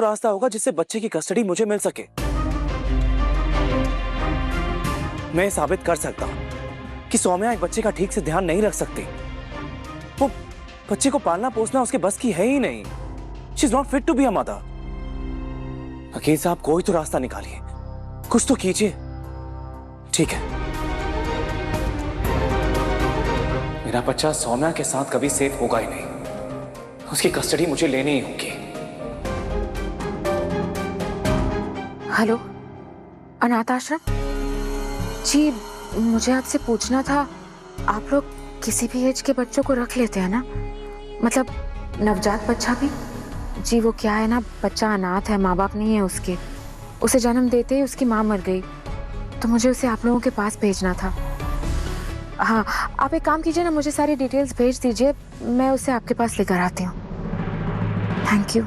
रास्ता होगा जिससे बच्चे की कस्टडी मुझे मिल सके। मैं साबित कर सकता हूं कि सौम्या एक बच्चे का ठीक से ध्यान नहीं रख सकती। वो बच्चे को पालना पोसना उसके बस की है ही नहीं। She is not fit to be a mother. वकील साहब, कोई तो रास्ता निकालिए, कुछ तो कीजिए। ठीक है, मेरा बच्चा सौम्या के साथ कभी सेफ होगा ही नहीं। उसकी कस्टडी मुझे लेनी ही होगी। हेलो, अनाथ आश्रम जी, मुझे आपसे पूछना था, आप लोग किसी भी एज के बच्चों को रख लेते हैं ना? मतलब नवजात बच्चा भी? जी वो क्या है ना, बच्चा अनाथ है, माँ बाप नहीं है उसके। उसे जन्म देते ही उसकी माँ मर गई, तो मुझे उसे आप लोगों के पास भेजना था। हाँ, आप एक काम कीजिए ना, मुझे सारी डिटेल्स भेज दीजिए, मैं उसे आपके पास लेकर आती हूँ। Thank you.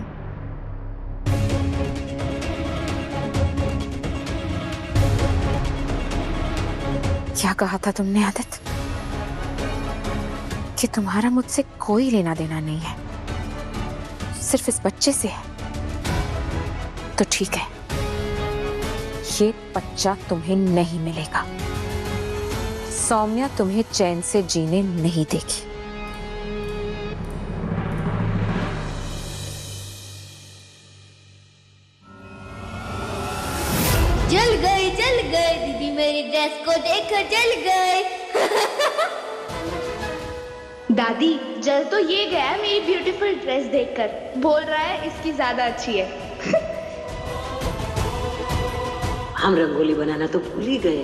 क्या कहा था तुमने आदित्य? कि तुम्हारा मुझसे कोई लेना देना नहीं है, सिर्फ इस बच्चे से है। तो ठीक है, ये बच्चा तुम्हें नहीं मिलेगा। सौम्या तुम्हें चैन से जीने नहीं देगी। जल गए दीदी, मेरी ड्रेस को देखकर जल गए। दादी, जल तो ये गया है मेरी ब्यूटीफुल ड्रेस देखकर। बोल रहा है इसकी ज्यादा अच्छी है। हम रंगोली बनाना तो भूल ही गए।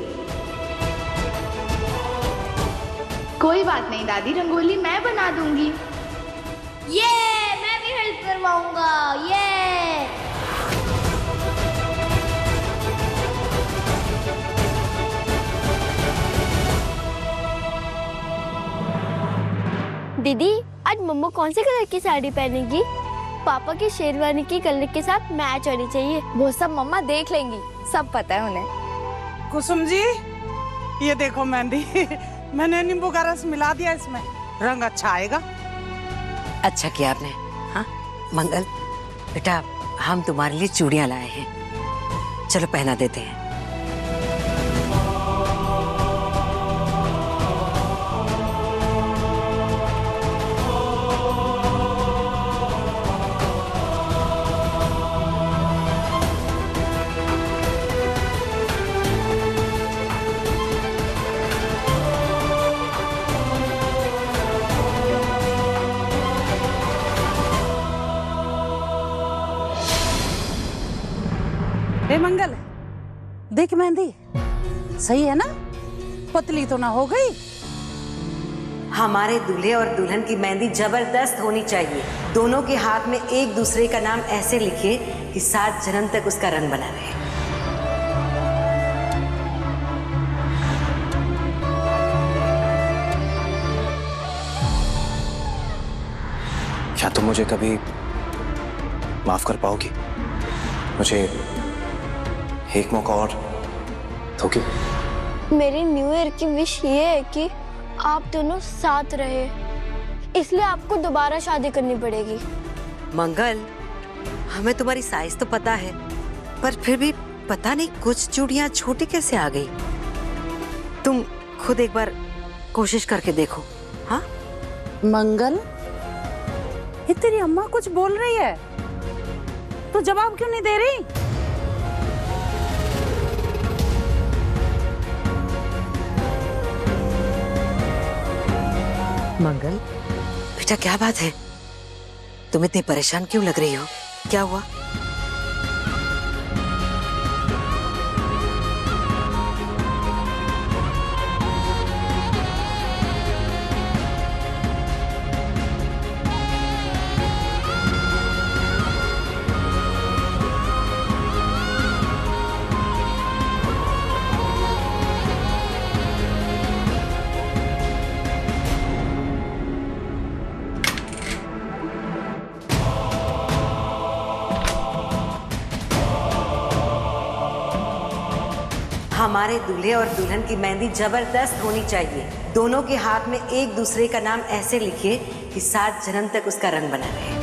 कोई बात नहीं दादी, रंगोली मैं बना दूंगी। ये मैं भी हेल्प करवाऊंगा। ये दीदी, आज मम्मा कौन से कलर की साड़ी पहनेगी? पापा की शेरवानी की कलर के साथ मैच होनी चाहिए। वो सब मम्मा देख लेंगी, सब पता है उन्हें। कुसुम जी, ये देखो मेहंदी, मैंने नींबू का रस मिला दिया इसमें, रंग अच्छा आएगा। अच्छा किया आपने। हाँ मंगल बेटा, हम तुम्हारे लिए चूड़ियां लाए हैं, चलो पहना देते हैं। हे मंगल, देख मेहंदी सही है ना? पतली तो ना हो गई? हमारे दूल्हे और दुल्हन की मेहंदी जबरदस्त होनी चाहिए। दोनों के हाथ में एक दूसरे का नाम ऐसे लिखे कि 7 जन्म तक उसका रंग बना रहे। क्या तुम मुझे कभी माफ कर पाओगी? मुझे एक मौका और दोगी? मेरी न्यू ईयर की विश ये है कि आप दोनों साथ रहे, इसलिए आपको दोबारा शादी करनी पड़ेगी। मंगल, हमें तुम्हारी साइज तो पता है, पर फिर भी पता नहीं कुछ चूड़ियां छोटी कैसे आ गई। तुम खुद एक बार कोशिश करके देखो। हाँ मंगल, ये तेरी अम्मा कुछ बोल रही है, तो जवाब क्यों नहीं दे रही? मंगल बेटा, क्या बात है? तुम इतनी परेशान क्यों लग रही हो? क्या हुआ? हमारे दूल्हे और दुल्हन की मेहंदी जबरदस्त होनी चाहिए। दोनों के हाथ में एक दूसरे का नाम ऐसे लिखिए कि 7 जन्म तक उसका रंग बना रहे।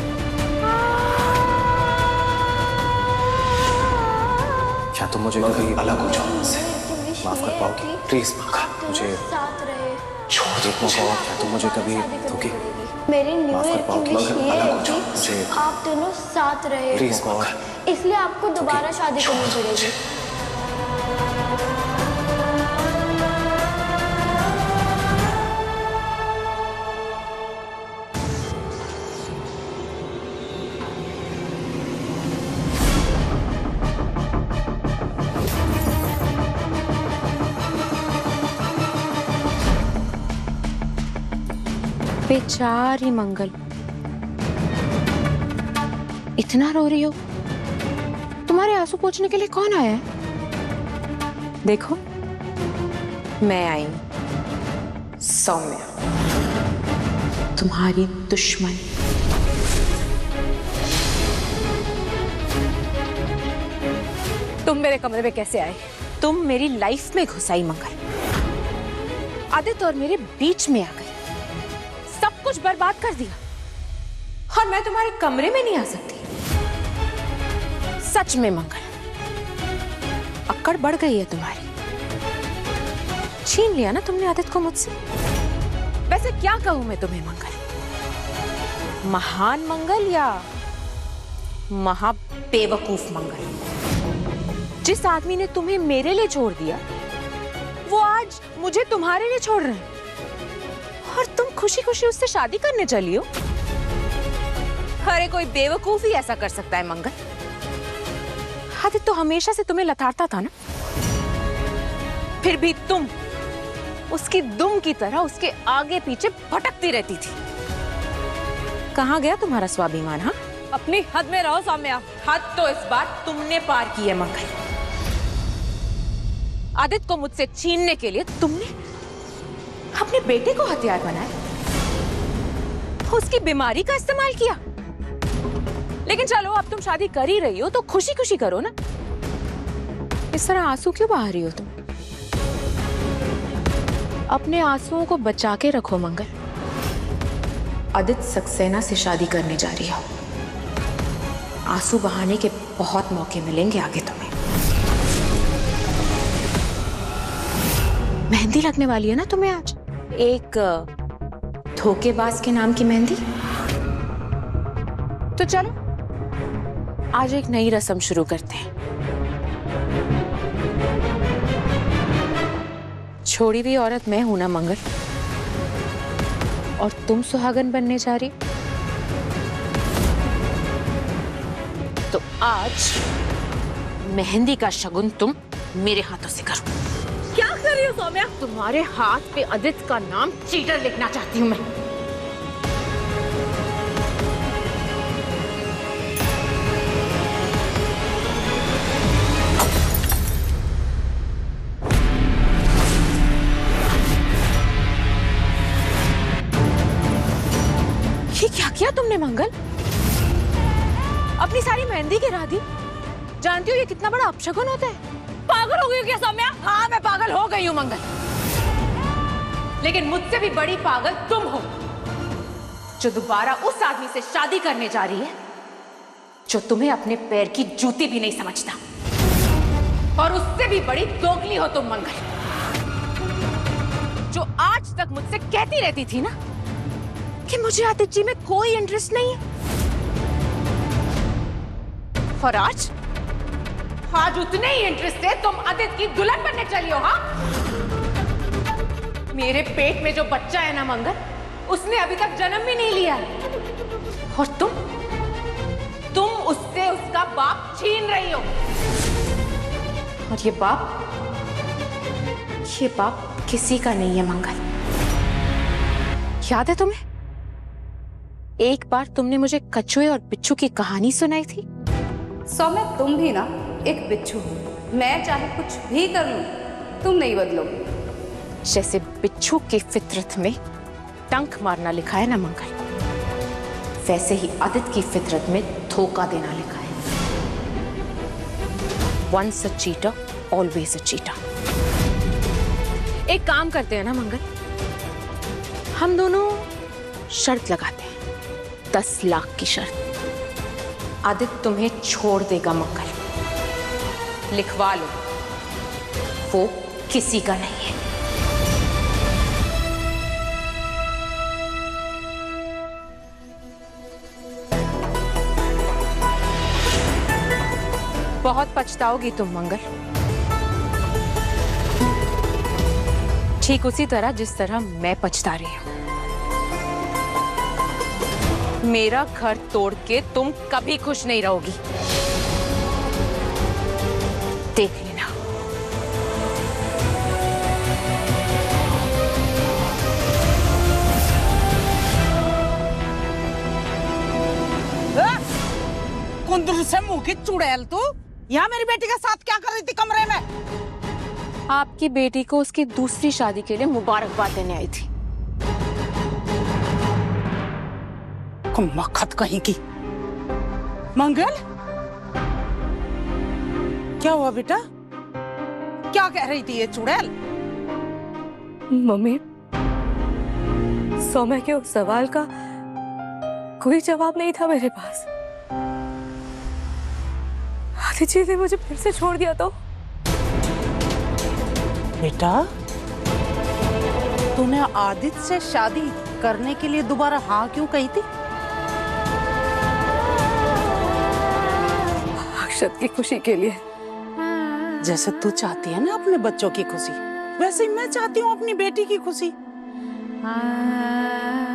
क्या तुम मुझे कभी अलग हो जाओ मुझसे? माफ कर पाओगी? प्लीज मुझे साथ रहे। छोड़ दो मुझे। क्या तुम मुझे कभी धोखे? मेरी न्यू माफ कर ईयर की पाओगी? विश ये अलग है हो जाओ कि मुझे। आप दोनों साथ रहे, प्लीज इसलिए आपको दोबारा शादी करनी पड़ेगी। बेचारी मंगल, इतना रो रही हो? तुम्हारे आंसू पोंछने के लिए कौन आया है? देखो, मैं आई हूं, सौम्या, तुम्हारी दुश्मन। तुम मेरे कमरे में कैसे आए? तुम मेरी लाइफ में घुस आई मंगल, आदित्य और मेरे बीच में आ गई, सब कुछ बर्बाद कर दिया, और मैं तुम्हारे कमरे में नहीं आ सकती। सच में मंगल, अक्कड़ बढ़ गई है तुम्हारी। छीन लिया ना तुमने आदित्य को मुझसे। वैसे क्या कहूं मैं तुम्हें मंगल, महान मंगल या महा बेवकूफ मंगल? जिस आदमी ने तुम्हें मेरे लिए छोड़ दिया, वो आज मुझे तुम्हारे लिए छोड़ रहे हैं, और तुम खुशी खुशी उससे शादी करने चली हो। अरे कोई बेवकूफ ही ऐसा कर सकता है मंगल। आदित्य तो हमेशा से तुम्हें लताड़ता था ना, फिर भी तुम उसकी दुम की तरह उसके आगे पीछे भटकती रहती थी। कहाँ गया तुम्हारा स्वाभिमान? हाँ, अपनी हद में रहो सौम्या। हद तो इस बार तुमने पार की है मंगल। आदित्य को मुझसे छीनने के लिए तुमने अपने बेटे को हथियार बनाया, उसकी बीमारी का इस्तेमाल किया। लेकिन चलो, अब तुम शादी कर ही रही हो तो खुशी खुशी करो ना। इस तरह आंसू क्यों बहा रही हो तुम? अपने आंसुओं को बचा के रखो मंगल। आदित्य सक्सेना से शादी करने जा रही हो, आंसू बहाने के बहुत मौके मिलेंगे आगे तुम्हें। मेहंदी लगने वाली है ना तुम्हें आज, एक धोखेबाज के नाम की मेहंदी। तो चलो, आज एक नई रस्म शुरू करते हैं। छोड़ी हुई औरत मैं हूं ना मंगल, और तुम सुहागन बनने जा रही। तो आज मेहंदी का शगुन तुम मेरे हाथों से करो। क्या कर रही हो सौम्या? तुम्हारे हाथ पे आदित्य का नाम चीटर लिखना चाहती हूँ मैं। ये क्या किया तुमने मंगल? अपनी सारी मेहंदी गिरा दी। जानती हो ये कितना बड़ा अपशगुन होता है? पागल हो गई हो क्या सौम्या? हाँ, मैं पागल हो गई हूँ मंगल, लेकिन मुझसे भी बड़ी पागल तुम हो, जो दोबारा उस आदमी से शादी करने जा रही है जो तुम्हें अपने पैर की जूती भी नहीं समझता। और उससे भी बड़ी दोगली हो तुम मंगल, जो आज तक मुझसे कहती रहती थी ना कि मुझे आदित्य जी में कोई इंटरेस्ट नहीं है, और आज उतने ही इंटरेस्ट है तुम आदित्य की दुल्हन बनने चली हो। हाँ, मेरे पेट में जो बच्चा है ना मंगल, उसने अभी तक जन्म भी नहीं लिया, और तुम उससे उसका बाप छीन रही हो। और ये बाप किसी का नहीं है मंगल। याद है तुम्हें, एक बार तुमने मुझे कछुए और बिच्छू की कहानी सुनाई थी। सौम्या, तुम भी ना एक बिच्छू हो। मैं चाहे कुछ भी कर लूं, तुम नहीं बदलोगे। जैसे बिच्छू की फितरत में डंक मारना लिखा है ना मंगल, वैसे ही आदित्य की फितरत में धोखा देना लिखा है। Once a cheater, always a cheater। एक काम करते हैं ना मंगल, हम दोनों शर्त लगाते हैं, 10 लाख की शर्त। आदित्य तुम्हें छोड़ देगा मंगल, लिखवा लो, वो किसी का नहीं है। बहुत पछताओगी तुम मंगल, ठीक उसी तरह जिस तरह मैं पछता रही हूं। मेरा घर तोड़ के तुम कभी खुश नहीं रहोगी, देख लेना। कुंदरू से मुंह की चुड़ैल तू यहाँ मेरी बेटी के साथ क्या कर रही थी कमरे में? आपकी बेटी को उसकी दूसरी शादी के लिए मुबारकबाद देने आई थी। मखत कहीं की। मंगल, क्या हुआ बेटा? क्या कह रही थी ये चुड़ैल? मम्मी, सौम्या के उस सवाल का कोई जवाब नहीं था मेरे पास। आदित्य ने मुझे फिर से छोड़ दिया तो? बेटा, तूने आदित्य से शादी करने के लिए दोबारा हाँ क्यों कही थी? अक्षत की खुशी के लिए। जैसे तू चाहती है ना अपने बच्चों की खुशी, वैसे ही मैं चाहती हूँ अपनी बेटी की खुशी।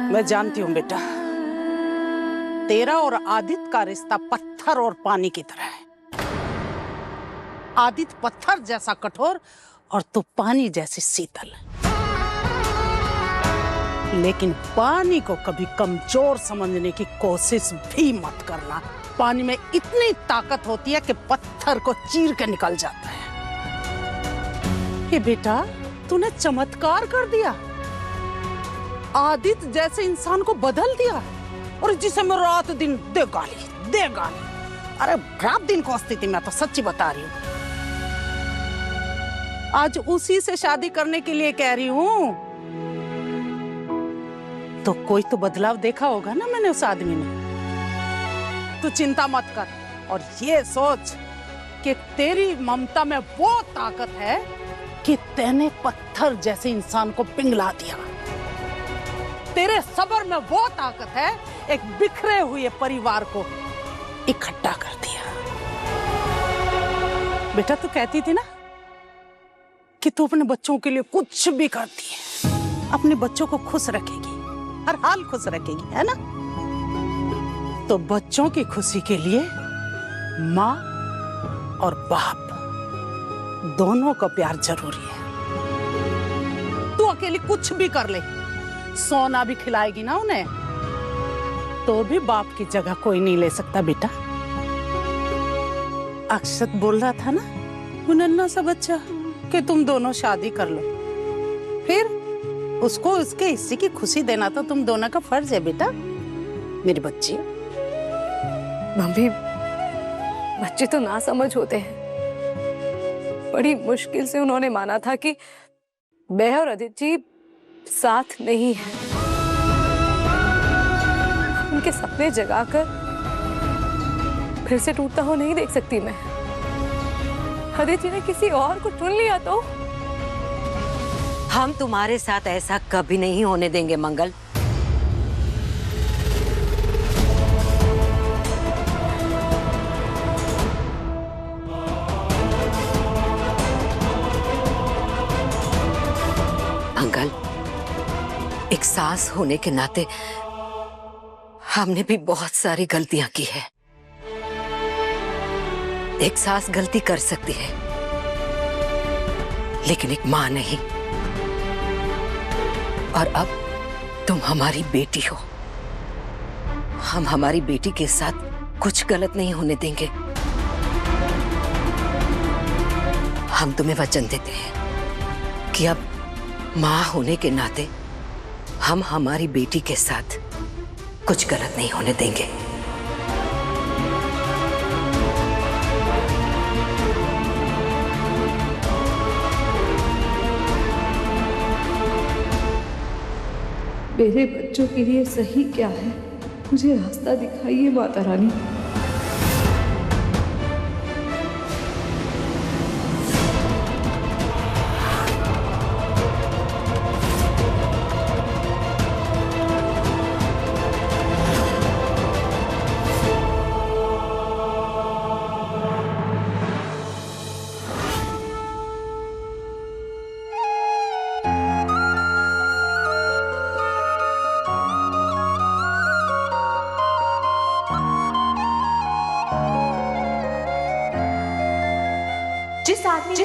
मैं जानती हूँ बेटा, तेरा और आदित्य का रिश्ता पत्थर और पानी की तरह है। आदित्य पत्थर जैसा कठोर और तू पानी जैसी शीतल। लेकिन पानी को कभी कमजोर समझने की कोशिश भी मत करना। पानी में इतनी ताकत होती है कि पत्थर को चीर के निकल जाता है। ये बेटा, तूने चमत्कार कर दिया। आदित्य जैसे इंसान को बदल दिया, और जिसे मैं रात दिन दे गाली। अरे रात दिन कोसती थी मैं तो, सच्ची बता रही हूँ। आज उसी से शादी करने के लिए कह रही हूँ। तो कोई तो बदलाव देखा होगा ना मैंने उस आदमी ने। तू चिंता मत कर और ये सोच कि तेरी ममता में वो ताकत है कि तैने पत्थर जैसे इंसान को पिघला दिया। तेरे सब्र में वो ताकत है एक बिखरे हुए परिवार को इकट्ठा कर दिया। बेटा, तू कहती थी ना कि तू अपने बच्चों के लिए कुछ भी करती है, अपने बच्चों को खुश रखेगी, हर हाल खुश रखेगी, है ना? तो बच्चों की खुशी के लिए माँ और बाप दोनों का प्यार जरूरी है। तू अकेली कुछ भी कर ले, सोना भी खिलाएगी ना उन्हें, तो भी बाप की जगह कोई नहीं ले सकता बेटा। अक्षत बोल रहा था ना वो नन्हा सा बच्चा कि तुम दोनों शादी कर लो, फिर उसको उसके हिस्से की खुशी देना तो तुम दोनों का फर्ज है बेटा, मेरी बच्ची। मम्मी, बच्चे तो ना समझ होते हैं। बड़ी मुश्किल से उन्होंने माना था कि मैं और आदित्य साथ नहीं है। उनके सपने जगाकर फिर से टूटता हुआ नहीं देख सकती मैं। आदित्य ने किसी और को चुन लिया तो? हम तुम्हारे साथ ऐसा कभी नहीं होने देंगे मंगल। मंगल, एक सास होने के नाते हमने भी बहुत सारी गलतियां की है। एक सास गलती कर सकती है, लेकिन एक मां नहीं। और अब तुम हमारी बेटी हो, हम हमारी बेटी के साथ कुछ गलत नहीं होने देंगे। हम तुम्हें वचन देते हैं कि अब मां होने के नाते हम हमारी बेटी के साथ कुछ गलत नहीं होने देंगे। मेरे बच्चों के लिए सही क्या है, मुझे रास्ता दिखाइए माता रानी। जिस आदमी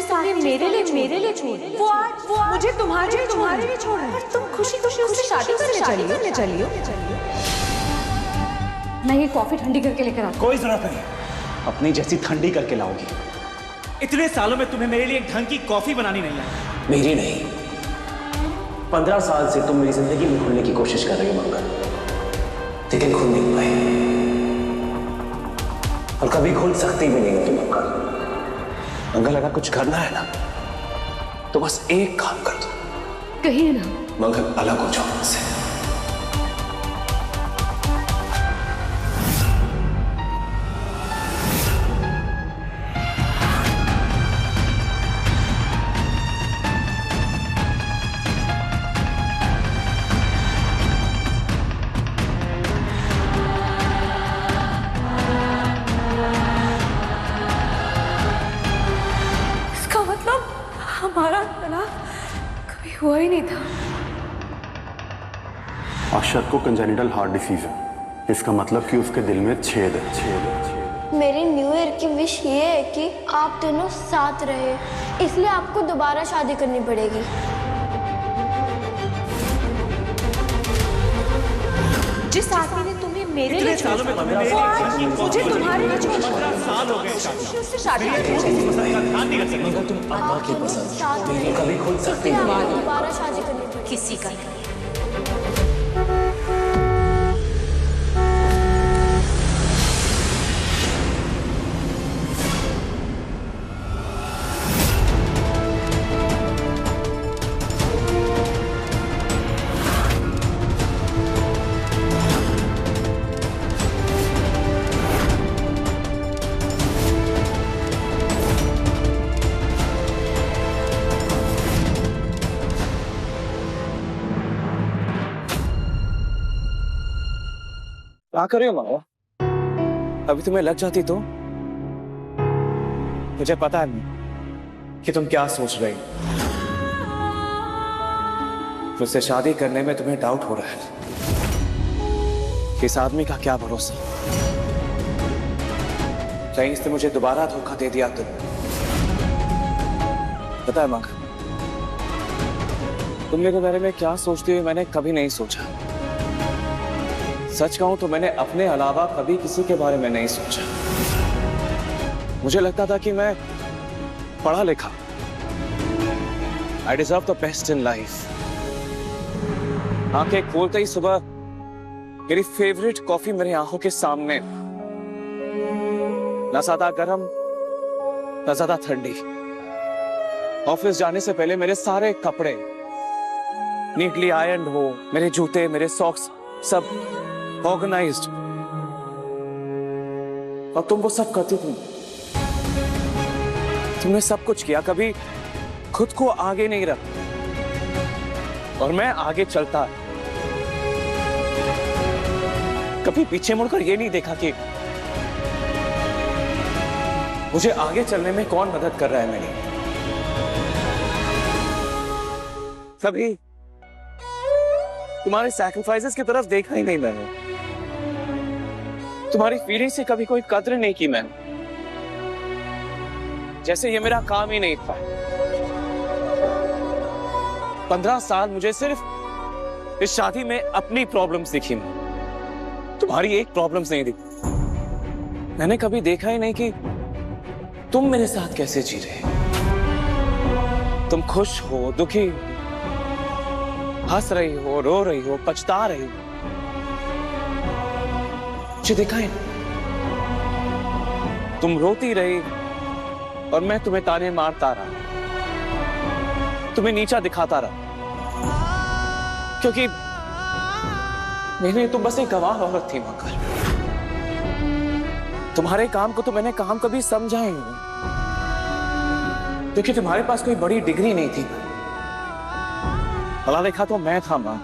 मेरे लिए छोड़ वो आज मुझे तुम्हारे लिए छोड़ रहा है। तुम खुशी उससे शादी करने चली हो। मैं ये कॉफी ठंडी करके लेकर आता कोई जरूरत नहीं, अपनी जैसी ठंडी करके लाओगी। इतने सालों में तुम्हें मेरे लिए एक ढंग की कॉफी बनानी नहीं आई। मेरी नहीं, 15 साल से तुम मेरी जिंदगी में खुलने की कोशिश कर रही हो मंगल, लेकिन खुल नहीं पाई और कभी खुल सकती भी नहीं हो तुम मंगल। मंगल अगर कुछ करना है ना तो बस एक काम कर दो, कहिए ना। मंगल अलग हो जाओ मुझसे। इसका मतलब हमारा तलाक कभी हुआ ही नहीं था। अक्षत को कंजेनिटल हार्ट डिसीज है, इसका मतलब कि उसके दिल में छेद है। मेरी न्यू ईयर की विश ये है कि आप दोनों साथ रहे, इसलिए आपको दोबारा शादी करनी पड़ेगी। जिस आदमी ने तुम्हें मेरे लिए सालों में तुम्हें मेरे वो आज लिए मुझे तुम्हारे लिए छोड़ 15 साल हो गए उससे शादी मेरी पसंद का ध्यान नहीं रख सकती। मगर तुम अम्मा की पसंद मेरी कभी खुल सकती इसलिए नहीं। आपको दोबारा शादी करनी पड़ेगी। किसी का क्या कर रही हो माओ? अभी तुम्हें लग जाती तो? मुझे पता है कि तुम क्या सोच रही हो। मुझसे शादी करने में तुम्हें डाउट हो रहा है कि इस आदमी का क्या भरोसा। कहीं इसने मुझे दोबारा धोखा दे दिया तो? पता है माँ, तुम मेरे बारे में क्या सोचती हो मैंने कभी नहीं सोचा। सच कहूं तो मैंने अपने अलावा कभी किसी के बारे में नहीं सोचा। मुझे लगता था कि मैं पढ़ा लिखा, I deserve the best in life. आंखें खोलते ही सुबह मेरी फेवरेट कॉफी मेरी आंखों के सामने, ना ज्यादा गर्म ना ज्यादा ठंडी। ऑफिस जाने से पहले मेरे सारे कपड़े नीटली आयरन हो, मेरे जूते मेरे सॉक्स सब ऑर्गेनाइज्ड, और तुम वो सब करती थी। तुमने सब कुछ किया, कभी खुद को आगे नहीं रखा और मैं आगे चलता। कभी पीछे मुड़कर ये नहीं देखा कि मुझे आगे चलने में कौन मदद कर रहा है मेरी। कभी तुम्हारे सैक्रिफाइसेस की तरफ देखा ही नहीं मैंने। तुम्हारी फीलिंग्स से कभी कोई कद्र नहीं की मैंने, जैसे ये मेरा काम ही नहीं था। 15 साल मुझे सिर्फ इस शादी में अपनी प्रॉब्लम्स दिखी, तुम्हारी एक प्रॉब्लम्स नहीं दिखी। मैंने कभी देखा ही नहीं कि तुम मेरे साथ कैसे जी रहे। तुम खुश हो, दुखी, हंस रही हो, रो रही हो, पछता रही हो, मुझे देखा है। तुम रोती रही और मैं तुम्हें ताने मारता रहा, तुम्हें नीचा दिखाता रहा, क्योंकि मेरे लिए तुम बस एक गवाह औरत थी मगर। तुम्हारे काम को तो मैंने काम कभी समझा ही नहीं, क्योंकि तुम्हारे पास कोई बड़ी डिग्री नहीं थी। पढ़ा लिखा तो मैं था मां।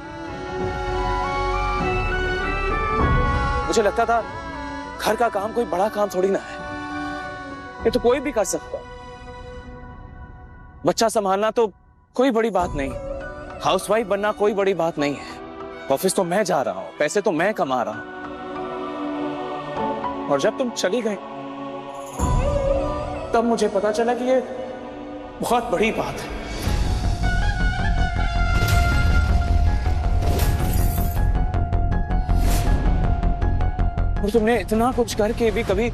मुझे लगता था घर का काम कोई बड़ा काम थोड़ी ना है, ये तो कोई भी कर सकता। बच्चा संभालना तो कोई बड़ी बात नहीं, हाउसवाइफ बनना कोई बड़ी बात नहीं है। ऑफिस तो मैं जा रहा हूं, पैसे तो मैं कमा रहा हूं, और जब तुम चली गई तब मुझे पता चला कि ये बहुत बड़ी बात है। और तुमने इतना कुछ करके भी कभी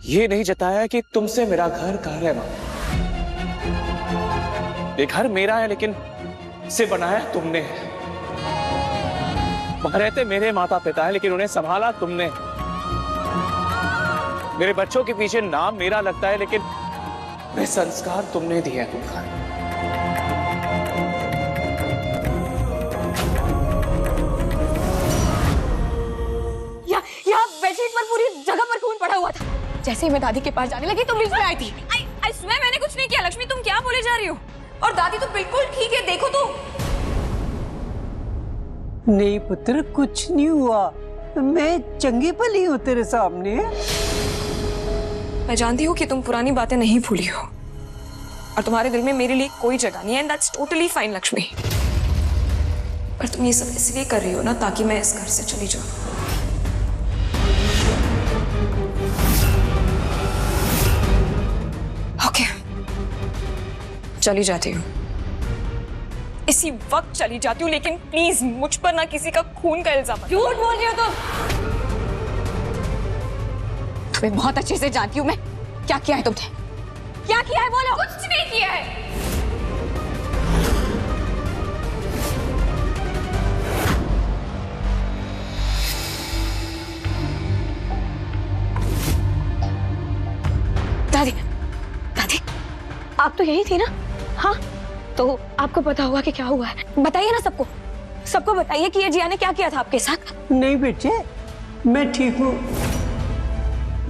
ये नहीं जताया कि तुमसे मेरा घर कहाँ है। मां, ये घर मेरा है लेकिन इसे बनाया तुमने। वहां रहते मेरे माता पिता है लेकिन उन्हें संभाला तुमने। मेरे बच्चों के पीछे नाम मेरा लगता है लेकिन वे संस्कार तुमने दिए हैं। तुम यहाँ बेडशीट पर पूरी जगह पर खून पड़ा हुआ था। जैसे ही मैं दादी के पास जाने लगी तो लिफ्ट में आई थी। आई स्वेयर मैंने कुछ नहीं किया। लक्ष्मी तुम क्या बोले जा रही हो? और दादी तो बिल्कुल ठीक है, देखो तो। नहीं पुत्र, कुछ नहीं हुआ। मैं चंगी भली हूँ तेरे सामने। मैं जानती हूँ कि तुम पुरानी बातें नहीं भूली हो और तुम्हारे दिल में मेरे लिए कोई जगह नहीं है, and that's totally fine Lakshmi. पर तुम ये सब इसलिए कर रही हो ना ताकि मैं इस घर से चली जाऊं। ओके, चली जाती हूँ, इसी वक्त चली जाती हूँ, लेकिन प्लीज मुझ पर ना किसी का खून का इल्जाम। झूठ बोल रही हो तुम। तुम्हें बहुत अच्छे से जानती हूँ मैं। क्या किया है तुमने? क्या किया है बोलो। कुछ नहीं किया है। दादी, दादी, आप तो यही थी ना? हाँ, तो आपको पता होगा कि क्या हुआ है। बताइए ना सबको, सबको बताइए कि ये जिया ने क्या किया था आपके साथ। नहीं बेटे, मैं ठीक हूँ।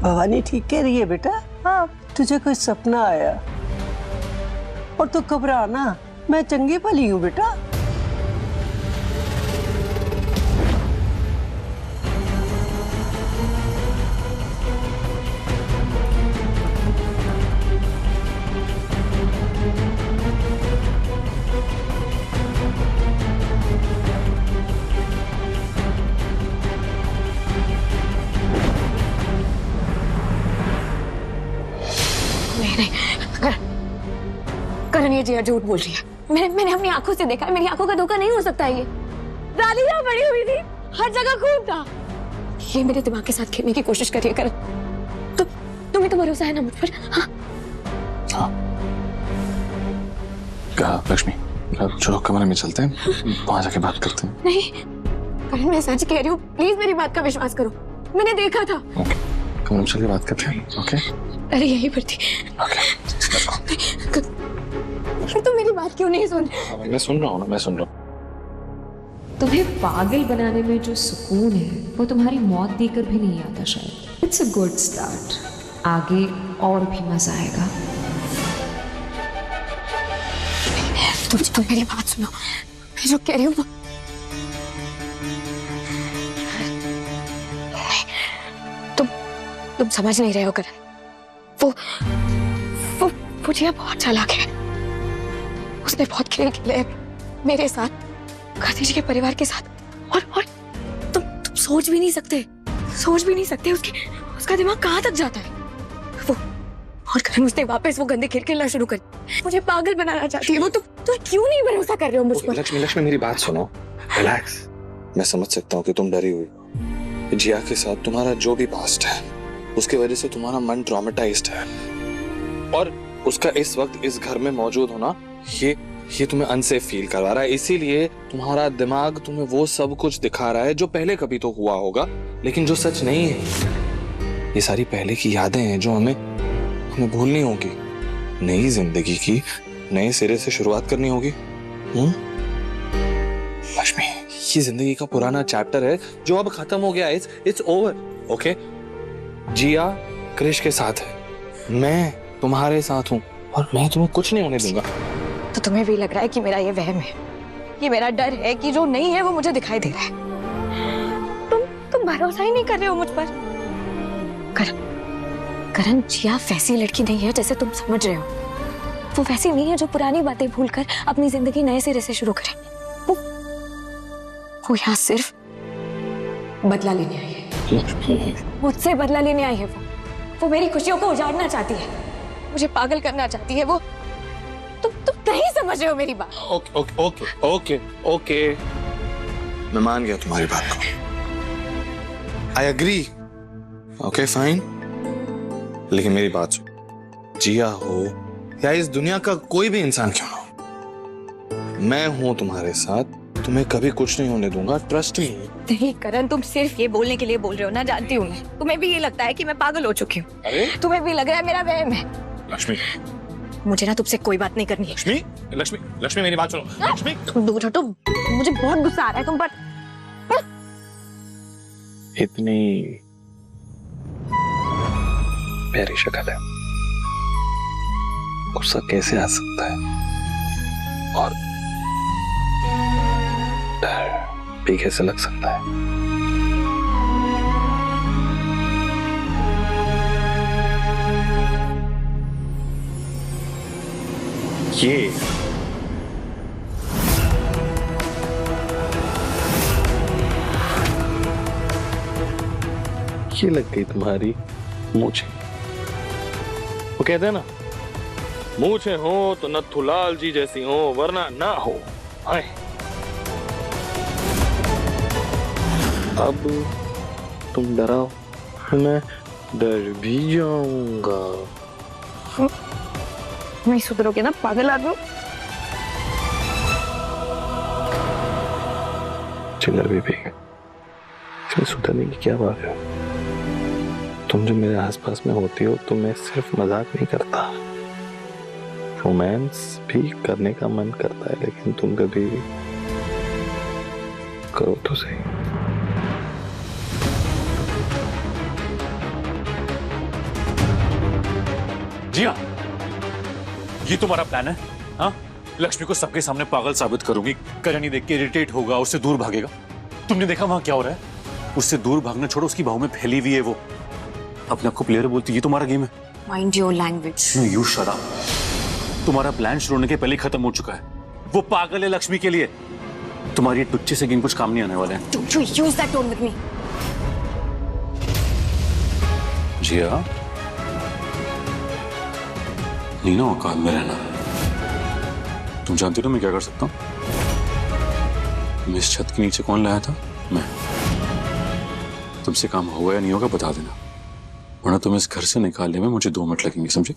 भवानी ठीक कह रही है बेटा। हाँ, तुझे कोई सपना आया और तू घबराना, मैं चंगी भली हूँ बेटा। करण, ये जिया झूठ बोल रही है। मैंने अपनी आंखों से देखा है। मेरी आंखों का धोखा नहीं हो सकता है ये। दादी यहाँ पड़ी हुई थी, हर जगह खून था। ये मेरे दिमाग के साथ खेलने की कोशिश कर रही है करण। तुम्हें तो भरोसा है ना मुझ पर? हाँ। क्या लक्ष्मी, चलो कमरे में चलते हैं, वहां जाके बात करते हैं। नहीं करण, मैं सच कह रही हूँ, प्लीज मेरी बात का विश्वास करो। मैंने देखा था। ओके, कमरे में चल के बात करते हैं। ओके, अरे यही पर थी। फिर तुम मेरी बात क्यों नहीं सुन? मैं सुन रहा हूँ ना, मैं सुन रहा हूँ। तुम्हें पागल बनाने में जो सुकून है वो तुम्हारी मौत देकर भी नहीं आता शायद। इट्स अ गुड स्टार्ट, आगे और भी मजा आएगा। तुम मेरी बात सुनो, मैं जो कह रही हूँ तुम समझ नहीं रहे हो करण। वो जिया बहुत चालाक है। उसने बहुत खेल खेले मेरे साथ, खदीजा के परिवार के साथ। और तुम सोच भी नहीं सकते उसका दिमाग कहाँ तक जाता है वो। और करण, उसने वापस वो गंदे खेल खेलना शुरू कर, मुझे पागल बनाना चाहती है वो। तुम क्यों नहीं भरोसा कर रहे हो मुझ पर? लक्ष्मी मेरी बात सुनो, रिलैक्स। मैं समझ सकता हूँ कि तुम डरी हुई। जिया के साथ तुम्हारा जो भी पास्ट है उसकी वजह से तुम्हारा मन ट्रॉमेटाइज्ड है, और उसका इस वक्त इस घर में मौजूद होना ये तुम्हें अनसेफ फील करवा रहा है। इसीलिए तुम्हारा दिमाग तुम्हें वो सब कुछ दिखा रहा है जो पहले कभी तो हुआ होगा लेकिन जो सच नहीं है। ये सारी पहले की यादें हैं जो हमें भूलनी होगी। नई जिंदगी की नए सिरे से शुरुआत करनी होगी। लक्ष्मी, ये जिंदगी का पुराना चैप्टर है जो अब खत्म हो गया। It's over. ओके, जिया क्रिश के साथ है, मैं तुम्हारे साथ हूँ और मैं तुम्हें कुछ नहीं होने दूंगा। तो तुम्हें भी लग रहा है कि मेरा ये वहम है, ये मेरा डर है कि जो नहीं है वो मुझे दिखाई दे रहा है। तुम भरोसा ही नहीं कर रहे हो मुझ पर। करण, जिया वैसी लड़की नहीं है जैसे तुम समझ रहे हो। वो वैसी नहीं है जो पुरानी बातें भूलकर अपनी जिंदगी नए सिरे से शुरू करे। वो यहाँ सिर्फ बदला लेने आई है। मुझसे बदला लेने आई है वो मेरी खुशियों को उजाड़ना चाहती है, मुझे पागल करना चाहती है। वो नहीं समझ रहे हो मेरी बात। Okay okay okay okay okay, मैं मान गया तुम्हारी बात को। आई एग्री, ओके फाइन, लेकिन मेरी बात सुन, जिया हो या इस दुनिया का कोई भी इंसान क्यों ना हो, मैं हूं तुम्हारे साथ, तुम्हें कभी कुछ नहीं होने दूंगा, ट्रस्ट मी। नहीं करण, तुम सिर्फ ये बोलने के लिए बोल रहे हो ना, जानती हूँ मैं। तुम्हें भी ये लगता है कि मैं पागल हो चुकी हूँ। अरे तुम्हें भी लग रहा है मेरा वहम है। लक्ष्मी, मुझे ना तुमसे कोई बात नहीं करनी है। लक्ष्मी लक्ष्मी लक्ष्मी मेरी बात सुनो। लक्ष्मी तुम दूर हटो, मुझे बहुत गुस्सा आ रहा है तुम पर। इतनी प्यारी शक्ल है, गुस्सा कैसे आ सकता है, और डर भी कैसे लग सकता है। ये लग गई तुम्हारी मूछें। वो कहते हैं ना, मूछें हो तो नथुलाल जी जैसी हो, वरना ना हो। आए अब तुम डराओ, मैं डर भी जाऊंगा। नहीं सुधरोगे ना पागल आदमी। चिल्लर बेबी, इसमें सुधरने की क्या बात है? तुम जो मेरे आसपास में होती हो तो मैं सिर्फ मजाक नहीं करता, रोमांस भी करने का मन करता है, लेकिन तुम कभी करो तो सही। जिया, ये तुम्हारा प्लान है? हाँ, लक्ष्मी को सबके सामने पागल साबित करूंगी, करण ही देख के इरिटेट होगा, उससे दूर भागेगा। तुमने देखा वहां क्या हो रहा है? उससे दूर भागना छोड़ो, उसकी बाहों में फैली हुई है वो, अपने आप को प्लेयर बोलती है। ये तुम्हारा गेम है। Mind your language. You shut up. तुम्हारा प्लान शुरू होने के पहले खत्म हो चुका है। वो पागल है लक्ष्मी के लिए। तुम्हारी टुच्चे से गेम कुछ काम नहीं आने वाले हैं। Don't you use that tone with me. जिया, नीना औकात में रहना। तुम जानती हो मैं क्या कर सकता हूँ? इस छत के नीचे कौन लाया था? मैं। तुमसे काम होगा या नहीं होगा बता देना, वरना तुम इस घर से निकालने में मुझे 2 मिनट लगेंगे, समझे?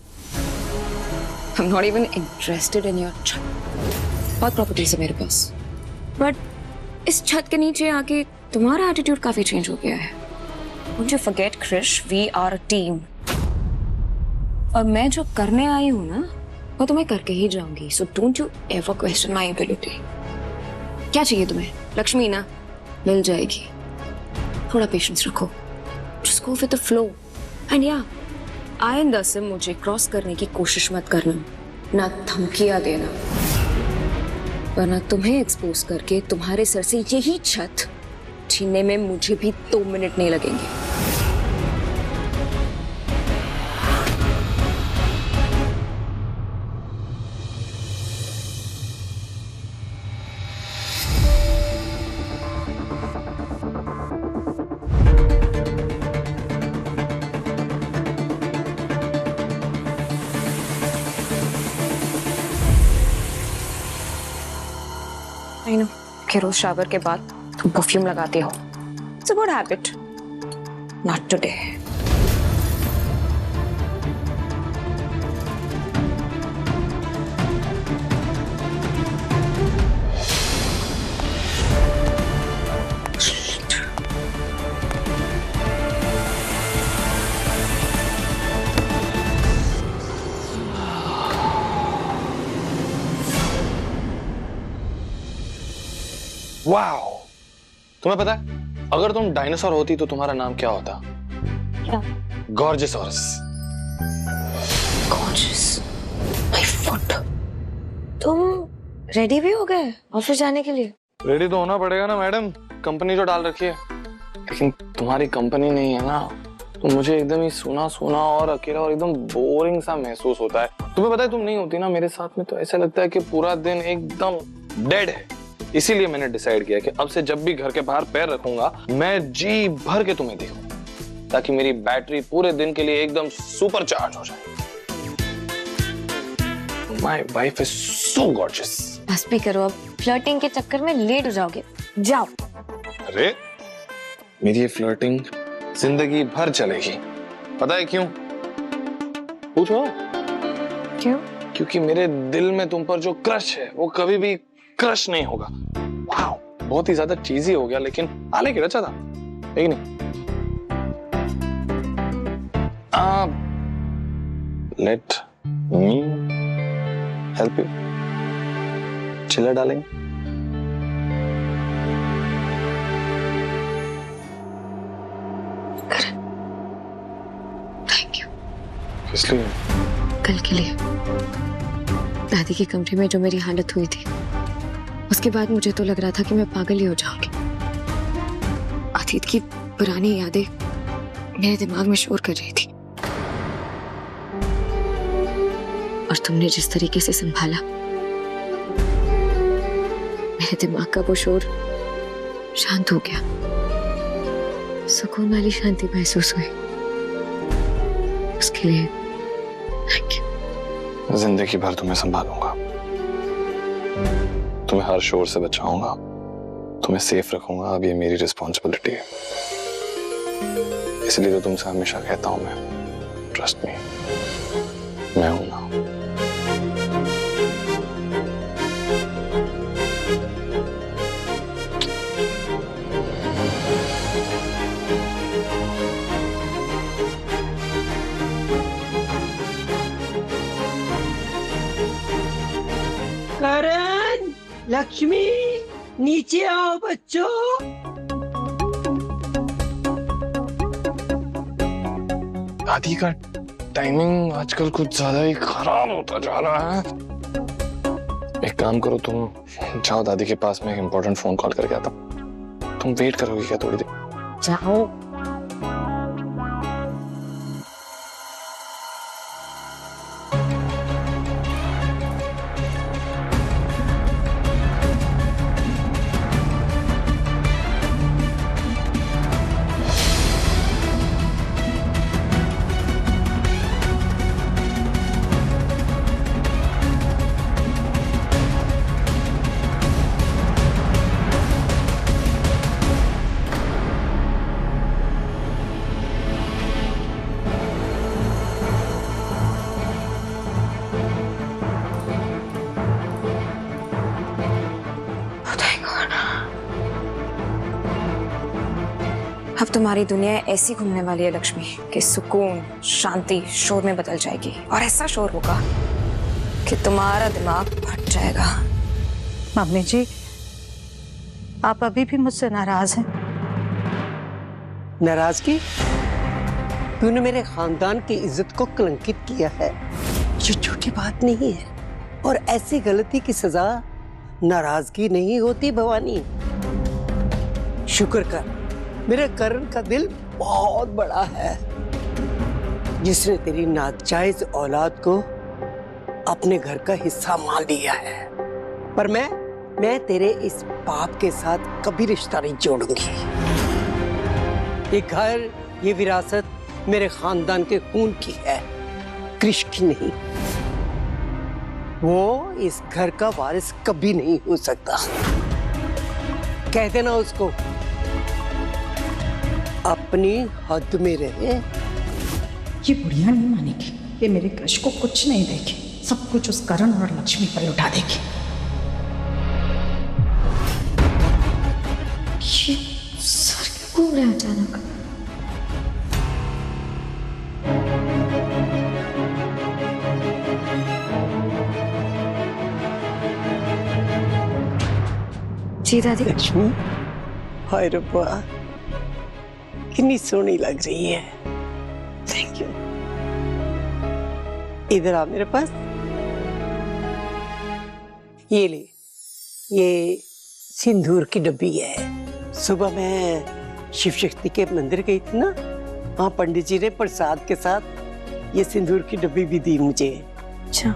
I'm not even interested in your छत। बहुत प्रॉपर्टीज है मेरे पास, बट इस छत के नीचे आके तुम्हारा एटीट्यूड काफी चेंज हो गया है। Don't you forget, Krish, we are a team। और मैं जो करने आई हूँ ना, वो तुम्हें करके ही जाऊंगी। So don't you ever question my ability। क्या चाहिए तुम्हें? लक्ष्मी ना मिल जाएगी, थोड़ा पेशेंस रखो। Just go with the flow। And yeah, आइंदा से मुझे क्रॉस करने की कोशिश मत करना, ना धमकियां देना, वरना तुम्हें एक्सपोज करके तुम्हारे सर से यही छत छीनने में मुझे भी 2 मिनट नहीं लगेंगे। I know कि रोज शावर के बाद तुम परफ्यूम लगाते हो। It's a good habit. Not today. Wow, तुम्हें पता है अगर तुम डायनासोर होती तो तुम्हारा नाम क्या होता? क्या? गॉर्जियसॉरस। Gorgeous. My foot. तुम रेडी भी हो गए ऑफिस जाने के लिए? रेडी तो होना पड़ेगा ना मैडम, कंपनी जो डाल रखी है। लेकिन तुम्हारी कंपनी नहीं है ना, तो मुझे एकदम ही सूना सूना और अकेला और एकदम बोरिंग सा महसूस होता है। तुम्हें पता है तुम नहीं होती ना मेरे साथ में तो ऐसा लगता है कि पूरा दिन एकदम डेड है। इसीलिए मैंने डिसाइड किया कि अब से जब भी घर के बाहर पैर रखूंगा मैं जी भर के तुम्हें देखूं, ताकि मेरी बैटरी पूरे दिन के लिए एकदम सुपर चार्ज हो जाए। My wife is so gorgeous. बस भी करो, अब फ्लर्टिंग के चक्कर में लेट हो जाओगे। जाओ। अरे मेरी ये फ्लर्टिंग जिंदगी भर चलेगी, पता है क्यों? पूछो। क्यों? क्योंकि मेरे दिल में तुम पर जो क्रश है वो कभी भी क्रश नहीं होगा। वाओ, बहुत ही ज्यादा चीजी हो गया, लेकिन आने की रचा था, है नहीं? Let me help you. चिल्ला डालेंगे। Thank you. किस लिए? कल के लिए। दादी के कमरे में जो मेरी हालत हुई थी, उसके बाद मुझे तो लग रहा था कि मैं पागल ही हो जाऊंगी। अतीत की पुरानी यादें मेरे दिमाग में शोर कर रही थी, और तुमने जिस तरीके से संभाला, मेरे दिमाग का वो शोर शांत हो गया। सुकून वाली शांति महसूस हुई। उसके लिए थैंक यू। जिंदगी भर तुम्हें संभालूंगा, तुम्हें हर शोर से बचाऊंगा, तुम्हें सेफ रखूंगा। अब ये मेरी रिस्पॉन्सिबिलिटी है, इसलिए तो तुमसे हमेशा कहता हूं मैं, ट्रस्ट मी, मैं हूं ना। करण, लक्ष्मी, नीचे आओ बच्चों। दादी का टाइमिंग आजकल कुछ ज्यादा ही खराब होता जा रहा है। एक काम करो, तुम जाओ दादी के पास में एक इम्पोर्टेंट फोन कॉल करके आता हूं। तुम वेट करोगे क्या थोड़ी देर? जाओ। अब तुम्हारी दुनिया ऐसी घूमने वाली है लक्ष्मी कि सुकून, शांति शोर में बदल जाएगी, और ऐसा शोर होगा कि तुम्हारा दिमाग फट जाएगा। मम्मी जी, आप अभी भी मुझसे नाराज हैं? नाराजगी? तूने मेरे खानदान की इज्जत को कलंकित किया है, ये छोटी बात नहीं है। और ऐसी गलती की सजा नाराजगी नहीं होती भवानी। शुक्र कर, मेरे करण का दिल बहुत बड़ा है, जिसने तेरी नाजायज औलाद को अपने घर का हिस्सा मान लिया है। पर मैं तेरे इस पाप के साथ कभी रिश्ता नहीं जोड़ूंगी। ये घर, ये विरासत मेरे खानदान के खून की है, कृष की नहीं। वो इस घर का वारिस कभी नहीं हो सकता। कह देना उसको अपनी हद में रहे। ये बुढ़िया नहीं मानेगी, ये मेरे क्रश को कुछ नहीं देगी, सब कुछ उस करण और लक्ष्मी पर लुटा देगी। ये सर क्यों घूम रहा है अचानक? जी दादी। लक्ष्मी, हाय रब्बा, कितनी सोहनी लग रही है। Thank you. इधर आ मेरे पास। ये ले, ये सिंदूर की डब्बी है। सुबह मैं शिव शक्ति के मंदिर गई थी ना, वहाँ पंडित जी ने प्रसाद के साथ ये सिंदूर की डब्बी भी दी मुझे। अच्छा।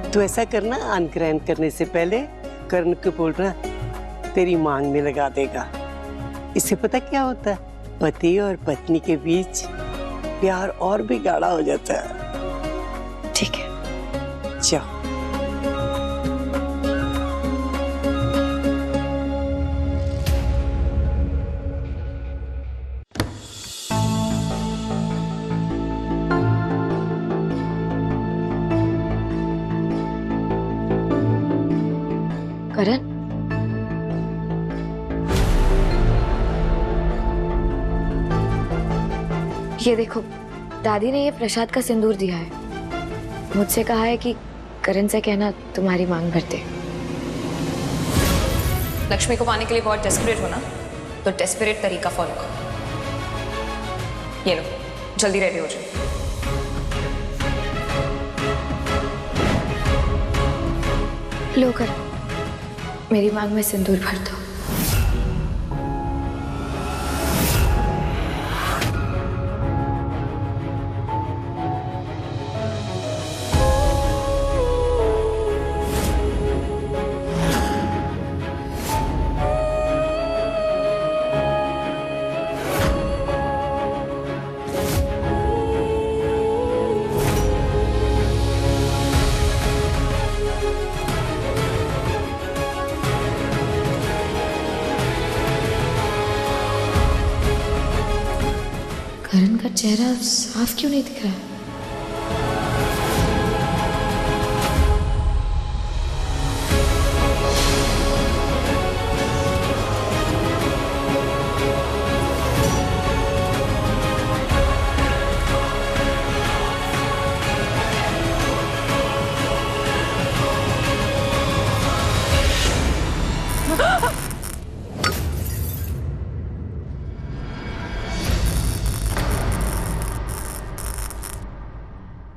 तो ऐसा करना, अन्न ग्रहण करने से पहले कर्ण को बोलना तेरी मांग में लगा देगा। इससे पता क्या होता है, पति और पत्नी के बीच प्यार और भी गाढ़ा हो जाता है। ठीक है, जाओ। करण, ये देखो, दादी ने ये प्रसाद का सिंदूर दिया है। मुझसे कहा है कि करण से कहना तुम्हारी मांग भरते। लक्ष्मी को पाने के लिए बहुत डेस्परेट हो ना, तो डेस्परेट तरीका फॉलो करो। ये लो, जल्दी रेडी हो जाओ। लो कर, मेरी मांग में सिंदूर भर दो। करण का चेहरा साफ क्यों नहीं दिख रहा है?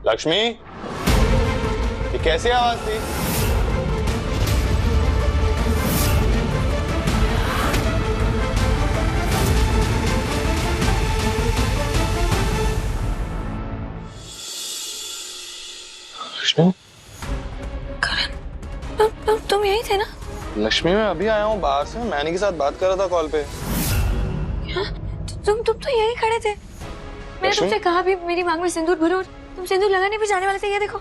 लक्ष्मी, ये कैसी आवाज थी? लक्ष्मी, तुम यही थे ना? लक्ष्मी, मैं अभी आया हूँ बाहर से। मैनी के साथ बात कर रहा था कॉल पे। तुम तो यही खड़े थे। मैंने तुमसे कहा भी मेरी मांग में सिंदूर भरो, तुम सिंदूर लगाने भी जाने वाले थे। ये देखो।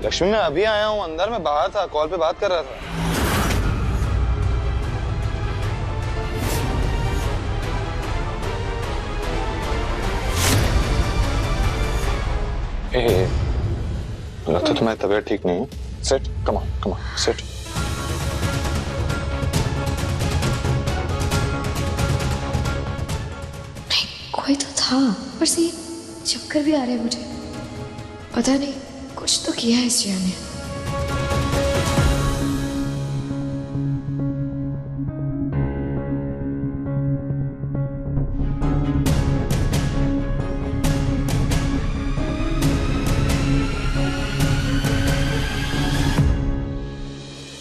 लक्ष्मी, मैं अभी आया हूँ अंदर, मैं बाहर था, कॉल पे बात कर रहा था। लगता है तुम्हारी तबीयत ठीक नहीं है। Sit, come on, sit. नहीं, कोई तो था, पर से चक्कर भी आ रहे हैं मुझे। पता नहीं, कुछ तो किया है इस जिया ने।